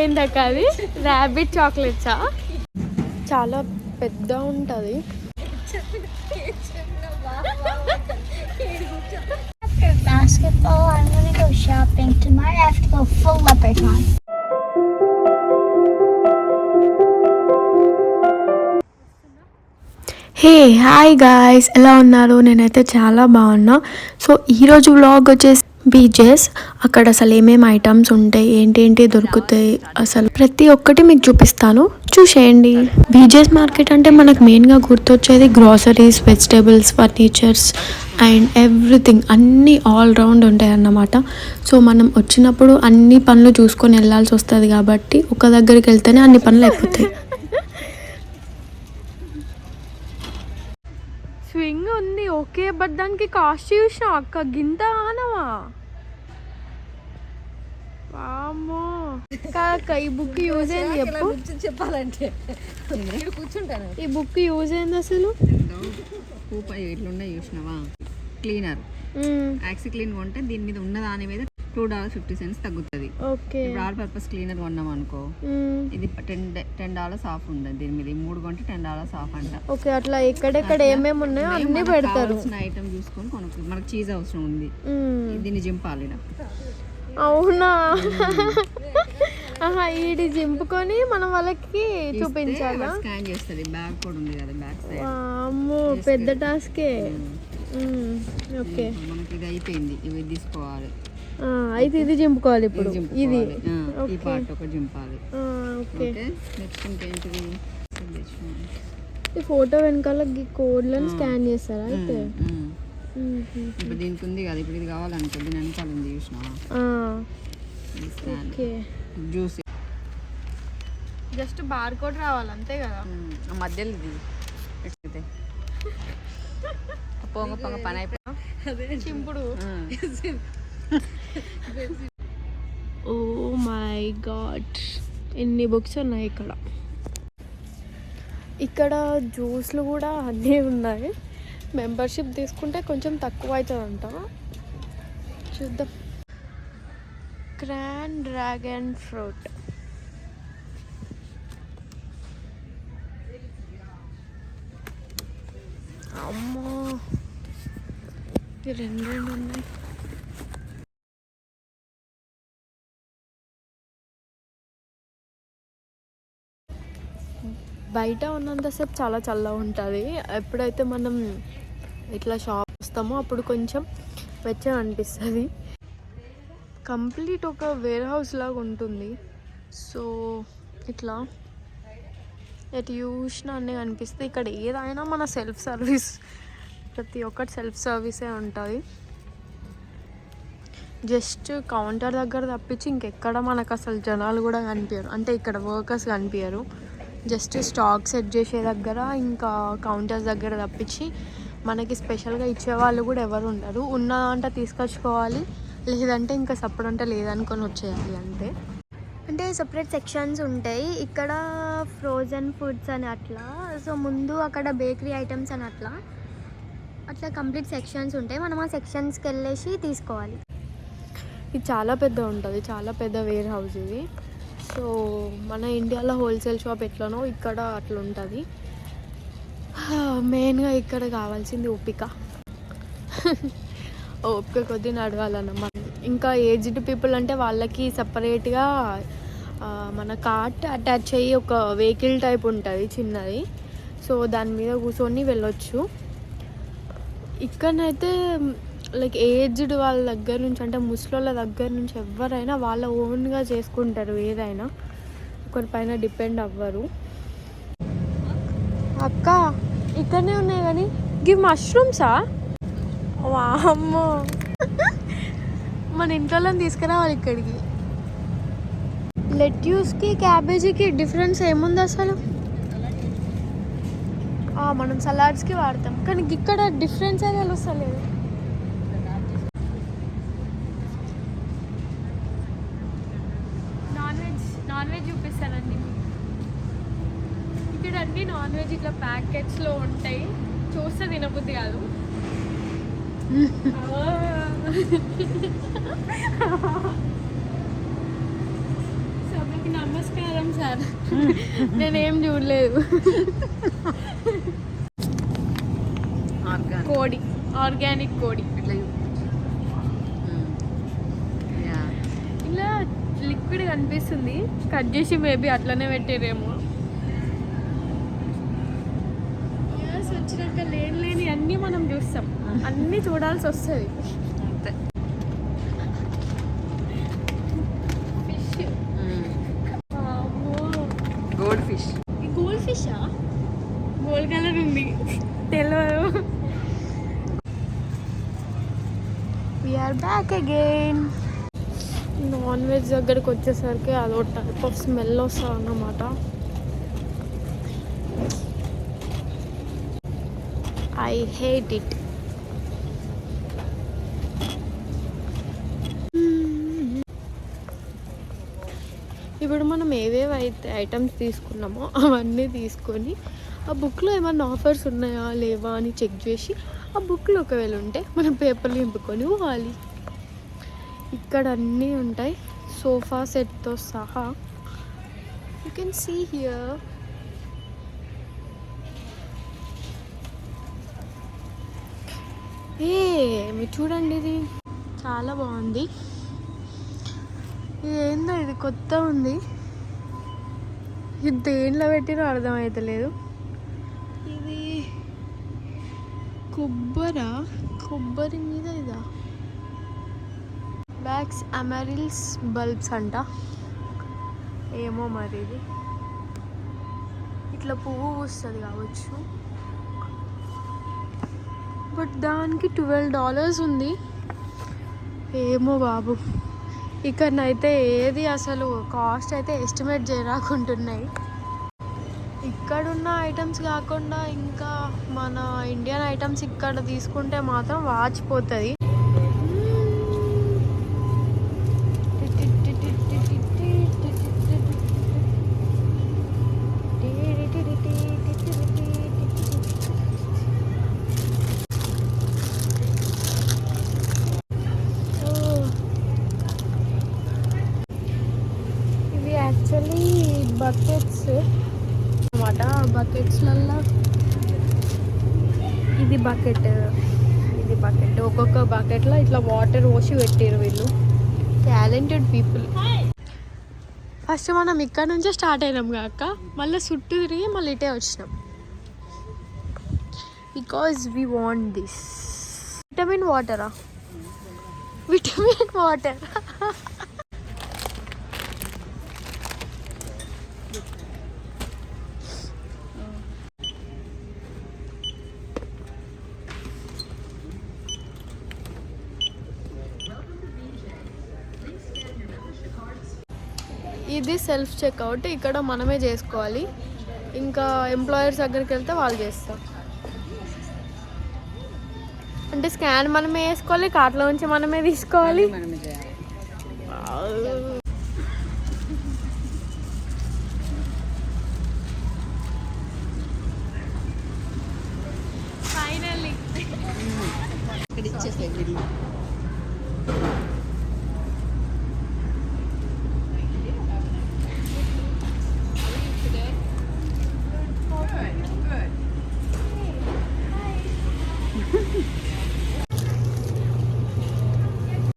ఏంటక్క అది? ర్యాబిట్ చాక్లెట్సా? చాలా పెద్ద ఉంటుంది. Basketball, I'm gonna go shopping. Tomorrow I have to go full leprechaun. Hey hi guys, ఎలా ఉన్నారు? నేనైతే చాలా బాగున్నా. సో ఈరోజు వ్లాగ్ వచ్చేసి బీచెస్. అక్కడ అసలు ఏమేమి ఐటమ్స్ ఉంటాయి, ఏంటేంటి దొరుకుతాయి, అసలు ప్రతి ఒక్కటి మీకు చూపిస్తాను, చూసేయండి. బీచెస్ మార్కెట్ అంటే మనకు మెయిన్గా గుర్తొచ్చేది groceries, vegetables, furnitures and everything, అన్నీ ఆల్ రౌండ్ ఉంటాయి అన్నమాట. సో మనం వచ్చినప్పుడు అన్ని పనులు చూసుకొని వెళ్ళాల్సి వస్తుంది కాబట్టి ఒక దగ్గరికి వెళ్తేనే అన్ని పనులు అయిపోతాయి. స్వింగ్ ఉంది ఓకే, బట్ దానికి కాస్ట్ చూసినా అక్క గింత ఆనవా? వామ్మో కాక ఈ బుక్ యూజ్ అయింది చెప్పు. చెప్పాలంటే కూర్చుంటాను. ఈ బుక్ యూజ్ అయింది అసలు ఇట్లుండే చూసినావా? క్లీనర్ యాక్సి క్లీన్ కొంటే దీని మీద ఉన్న దాని మీద $2.50 తగ్గుతుంది. ఓకే, ఆల్ పర్పస్ క్లీనర్ కొన్నాం అనుకో, ఇది $10 ఆఫ్ ఉంది. దీని మీద 3 కొంటే $10 ఆఫ్ అంట. ఓకే, అట్లా ఎక్కడెక్కడ ఏమేమి ఉన్నాయో అన్ని పెడతారు. ఐటమ్ చూసుకొని కొనుక్కు. మనకు చీజ్ అవసరం ఉంది, దీన్ని జింపాలి. అవునా? ఆహా, ఇది జింపుకొని మనం వాళ్ళకి చూపించాలా? స్కాన్ చేస్తుంది. బ్యాగ్ కూడా ఉంది కదా, బ్యాక్ సైడ్. అమ్మో పెద్ద టాస్కే. ఓకే, మనకి ఇది అయిపోయింది. ఇవి తీసుకోవాలి. అయితే ఇది జింపుకోవాలి ఇప్పుడు. ఇది ఈ పార్ట్ ఒక జింపాలి. Okay, next ఇంకేంటిది? ఈ ఫోటో వెనకాల కోడ్లను స్కాన్ చేస్తారా? అయితే ఇప్పుడు దీనికి ఉంది కదా, ఇప్పుడు ఇది కావాలనుకో, దీని వెనకాల ఉంది చూసినా? Okay, juice just bar code రావాలి అంతే కదా. మధ్యలో ఇది పొంగ పొంగ పని అయిపోయి చింపుడు. ఓ మై గాడ్, ఎన్ని బుక్స్ ఉన్నాయి ఇక్కడ. ఇక్కడ జ్యూస్లు కూడా అన్నీ ఉన్నాయి. మెంబర్షిప్ తీసుకుంటే కొంచెం తక్కువ అవుతుందంట. చూద్దాం. క్రాన్ డ్రాగన్ ఫ్రూట్. అమ్మో, రెండు ఉన్నాయి. బయట ఉన్నంతసేపు చాలా చల్లగా ఉంటుంది. ఎప్పుడైతే మనం ఇట్లా షాప్ వస్తామో అప్పుడు కొంచెం వెచ్చగా అనిపిస్తుంది. కంప్లీట్ ఒక వేర్ హౌస్ లాగా ఉంటుంది. సో ఇట్లా ఎటు చూసినా అన్నీ అనిపిస్తుంది. ఇక్కడ ఏదైనా మన సెల్ఫ్ సర్వీస్, ప్రతి ఒక్కటి సెల్ఫ్ సర్వీసే ఉంటుంది. జస్ట్ కౌంటర్ దగ్గర తప్పించి ఇంకెక్కడ మనకు అసలు జనాలు కూడా కనిపించరు. అంటే ఇక్కడ వర్కర్స్ కనిపించరు. జస్ట్ స్టాక్ సెట్ చేసే దగ్గర, ఇంకా కౌంటర్స్ దగ్గర తప్పించి మనకి స్పెషల్గా ఇచ్చేవాళ్ళు కూడా ఎవరు ఉండరు. ఉన్నదంటే తీసుకొచ్చుకోవాలి, లేదంటే ఇంకా సపోర్ట్ అంటే లేదనుకొని వచ్చేయాలి అంతే. అంటే సపరేట్ సెక్షన్స్ ఉంటాయి ఇక్కడ, ఫ్రోజన్ ఫుడ్స్ అని అట్లా. సో ముందు అక్కడ బేకరీ ఐటమ్స్ అని అట్లా కంప్లీట్ సెక్షన్స్ ఉంటాయి. మనం ఆ సెక్షన్స్కి వెళ్ళేసి తీసుకోవాలి. ఇది చాలా పెద్ద ఉంటుంది, చాలా పెద్ద వేర్ హౌస్ ఇది. సో మన ఇండియాలో హోల్సేల్ షాప్ ఎట్లనో ఇక్కడ అట్లా ఉంటుంది. మెయిన్గా ఇక్కడ కావాల్సింది ఓపిక. ఓపిక కొద్దీ నడవాలన్నమాట. ఇంకా ఏజ్డ్ పీపుల్ అంటే వాళ్ళకి సపరేట్గా మన కార్ట్ అటాచ్ అయ్యి ఒక వెహికల్ టైప్ ఉంటుంది చిన్నది. సో దాని మీద కూర్చొని వెళ్ళొచ్చు. ఇక్కడనైతే లైక్ ఏజ్డ్ వాళ్ళ దగ్గర నుంచి, అంటే ముసలోళ్ళ దగ్గర నుంచి ఎవరైనా వాళ్ళ ఓన్గా చేసుకుంటారు ఏదైనా, ఒకరి పైన డిపెండ్ అవ్వరు. అక్క ఇక్కడనే ఉన్నాయి కానీ గివ్ మష్రూమ్సా? వామ్మో, మన ఇంట్లో తీసుకురావాలి ఇక్కడికి. లెట్యూస్కి క్యాబేజీకి డిఫరెన్స్ ఏముంది అసలు? మనం సలాడ్స్కి వాడతాం కానీ ఇక్కడ డిఫరెన్స్ అయితే తెలుస్తలేదు. నాన్ వెజ్ చూపిస్తానండి. ఇక్కడ అన్ని నాన్ వెజ్ ఇట్లా ప్యాకెట్స్లో ఉంటాయి, చూస్తే తినబుద్ధి కాదు. సో మేము నమస్కారం సార్, నేనేం చూడలేదు. కోడి, ఆర్గానిక్ కోడి. ఇలా లిక్విడ్ కనిపిస్తుంది, కట్ చేసి మేబీ అట్లనే పెట్టారేమో. వచ్చినాక లేని అన్నీ మనం చూస్తాం, అన్నీ చూడాల్సి వస్తుంది. Gold fish. గోల్డ్ ఫిషా? గోల్డ్ కలర్ ఉంది, తెలియదు. We're back again. Non veg దగ్గరికి వచ్చేసరికి అదో టైప్ ఆఫ్ స్మెల్ వస్తుంది అన్నమాట. I hate it. ఇప్పుడు మనం ఏవేవి అయితే ఐటమ్స్ తీసుకున్నామో అవన్నీ తీసుకొని ఆ బుక్లో ఏమన్నా ఆఫర్స్ ఉన్నాయా లేవా అని చెక్ చేసి ఆ బుక్లో ఒకవేళ ఉంటే మనం పేపర్లు నింపుకొని పోవాలి. ఇక్కడ అన్నీ ఉంటాయి, సోఫా సెట్తో సహా. You can see here. మీరు చూడండి, ఇది చాలా బాగుంది. ఇది ఏందో, ఇది కొత్త ఉంది. ఇది దేంట్లో పెట్టినో అర్థమవుతలేదు. ఇది కొబ్బరి మీద ఇదా బ్యాక్స్ అమెరిల్స్ బల్బ్స్ అంట, ఏమో మరి. ఇది ఇట్లా పువ్వు పూస్తుంది కావచ్చు, బట్ దానికి $12 ఉంది. ఏమో బాబు, ఇక్కడనైతే ఏది అసలు కాస్ట్ అయితే ఎస్టిమేట్ చేయరాకుంటున్నాయి. ఇక్కడున్న ఐటమ్స్ కాకుండా ఇంకా మన ఇండియన్ ఐటమ్స్ ఇక్కడ తీసుకుంటే మాత్రం వాచిపోతుంది. యాక్చువల్లీ బకెట్స్ అన్నమాట. బకెట్స్లల్లో ఇది బకెట్, ఒక్కొక్క బకెట్లో ఇట్లా వాటర్ పోసి పెట్టారు వీళ్ళు. Talented people. ఫస్ట్ మనం ఇక్కడ నుంచే స్టార్ట్ అయినాం కాక మళ్ళీ చుట్టూ తిరిగి మళ్ళీ ఇటే వచ్చినాం. Because we want this vitamin water. ఇది సెల్ఫ్ చెక్అవుట్, ఇక్కడ మనమే చేసుకోవాలి. ఇంకా ఎంప్లాయర్స్ దగ్గరికి వెళ్తే వాళ్ళు చేస్తారు. అంటే స్కాన్ మనమే వేసుకోవాలి, కార్ట్లో నుంచి మనమే తీసుకోవాలి. ఫైనల్లీ ఇక్కడ ఇచ్చేస్తాయి.